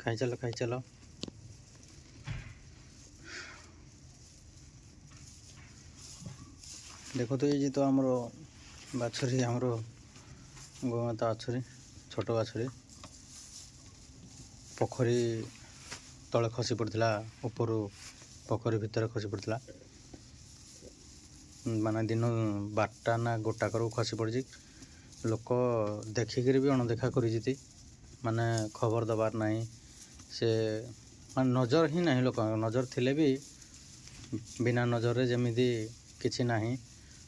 ଖାଇ ଚାଲ। ଦେଖନ୍ତୁ ଏଇ ତ ଆମର ବାଛୁରୀ, ଆମର ଗୋମାତା ବାଛୁରୀ, ଛୋଟ ବାଛୁରୀ ପୋଖରୀ ତଳେ ଖସି ପଡ଼ିଥିଲା, ଉପରୁ ପୋଖରୀ ଭିତରେ ଖସି ପଡ଼ିଥିଲା। ମାନେ ଦିନ 12ଟା ନା 1ଟାକରୁ ଖସି ପଡ଼ିଛି। ଲୋକ ଦେଖିକିରି ବି ଅଣଦେଖା କରିଛି, ମାନେ ଖବର ଦେବାର ନାହିଁ। ସେ ମାନେ ନଜର ହିଁ ନାହିଁ, ଲୋକଙ୍କ ନଜର ଥିଲେ ବି ବିନା ନଜରରେ ଯେମିତି କିଛି ନାହିଁ,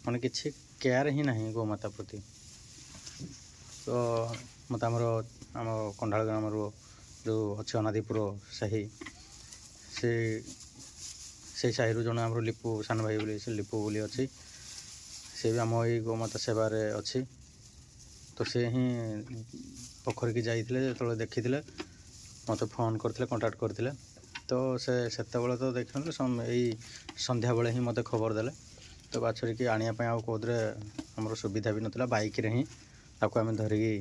ମାନେ କିଛି କେୟାର ହିଁ ନାହିଁ ଗୋମାତା ପ୍ରତି। ତ ମୋତେ ଆମ କଣ୍ଡାଳ ଗ୍ରାମର ଯେଉଁ ଅଛି ଅନାଦିପୁର ସାହି, ସେଇ ସାହିରୁ ଜଣେ ଆମର ଲିପୁ ସାନ ଭାଇ ବୋଲି, ସେ ଲିପୁ ବୋଲି ଅଛି, ସେ ବି ଆମ ଏଇ ଗୋମାତା ସେବାରେ ଅଛି। ତ ସେ ହିଁ ପୋଖରୀକି ଯାଇଥିଲେ, ଯେତେବେଳେ ଦେଖିଥିଲେ ମୋତେ ଫୋନ୍ କରିଥିଲେ, କଣ୍ଟାକ୍ଟ କରିଥିଲେ। ତ ସେତେବେଳେ ତ ଦେଖିନଥିଲେ, ଏଇ ସନ୍ଧ୍ୟାବେଳେ ହିଁ ମୋତେ ଖବର ଦେଲେ। ତ ବାଛୁରୀକି ଆଣିବା ପାଇଁ ଆଉ କେଉଁଥିରେ ଆମର ସୁବିଧା ବି ନଥିଲା, ବାଇକ୍ରେ ହିଁ ତାକୁ ଆମେ ଧରିକି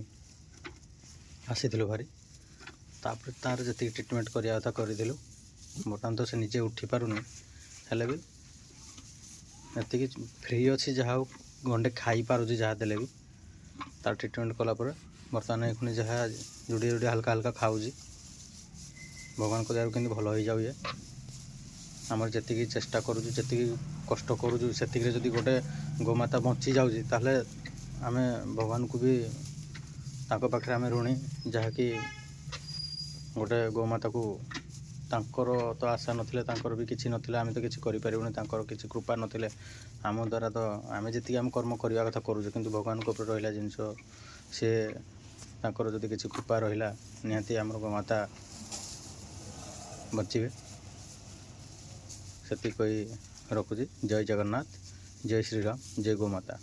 ଆସିଥିଲୁ ଭାରି। ତାପରେ ତା'ର ଯେତିକି ଟ୍ରିଟମେଣ୍ଟ କରିବା କଥା କରିଥିଲୁ। ବର୍ତ୍ତମାନ ତ ସେ ନିଜେ ଉଠି ପାରୁନି, ହେଲେ ବି ଏତିକି ଫ୍ରି ଅଛି, ଯାହା ହଉ ଗଣ୍ଡେ ଖାଇପାରୁଛି, ଯାହା ଦେଲେ ବି। ତା'ର ଟ୍ରିଟମେଣ୍ଟ କଲା ପରେ ବର୍ତ୍ତମାନ ଏଖୁଣି ଯାହା ଯୋଡ଼ିଏ ହାଲକା ହାଲକା ଖାଉଛି। ଭଗବାନଙ୍କ ଦୟାରୁ କେମିତି ଭଲ ହେଇଯାଉ। ଆମର ଯେତିକି ଚେଷ୍ଟା କରୁଛୁ, ଯେତିକି କଷ୍ଟ କରୁଛୁ, ସେତିକିରେ ଯଦି ଗୋଟେ ଗୋମାତା ବଞ୍ଚି ଯାଉଛି, ତାହେଲେ ଆମେ ଭଗବାନଙ୍କୁ ବି ତାଙ୍କ ପାଖରେ ଆମେ ଋଣୀ। ଯାହାକି ଗୋଟେ ଗୋମାତାକୁ, ତାଙ୍କର ତ ଆଶା ନଥିଲେ, ତାଙ୍କର ବି କିଛି ନଥିଲେ, ଆମେ ତ କିଛି କରିପାରିବୁନି। ତାଙ୍କର କିଛି କୃପା ନଥିଲେ ଆମ ଦ୍ୱାରା ତ ଆମେ ଯେତିକି ଆମେ କର୍ମ କରିବା କଥା କରୁଛୁ, କିନ୍ତୁ ଭଗବାନଙ୍କ ଉପରେ ରହିଲା ଜିନିଷ, ସେ ତାଙ୍କର ଯଦି କିଛି କୃପା ରହିଲା, ନିହାତି ଆମର ଗୋମାତା ବଞ୍ଚିବେ। ସେତିକି କହି ରଖୁଛି। ଜୟ ଜଗନ୍ନାଥ, ଜୟ ଶ୍ରୀରାମ, ଜୟ ଗୋମାତା।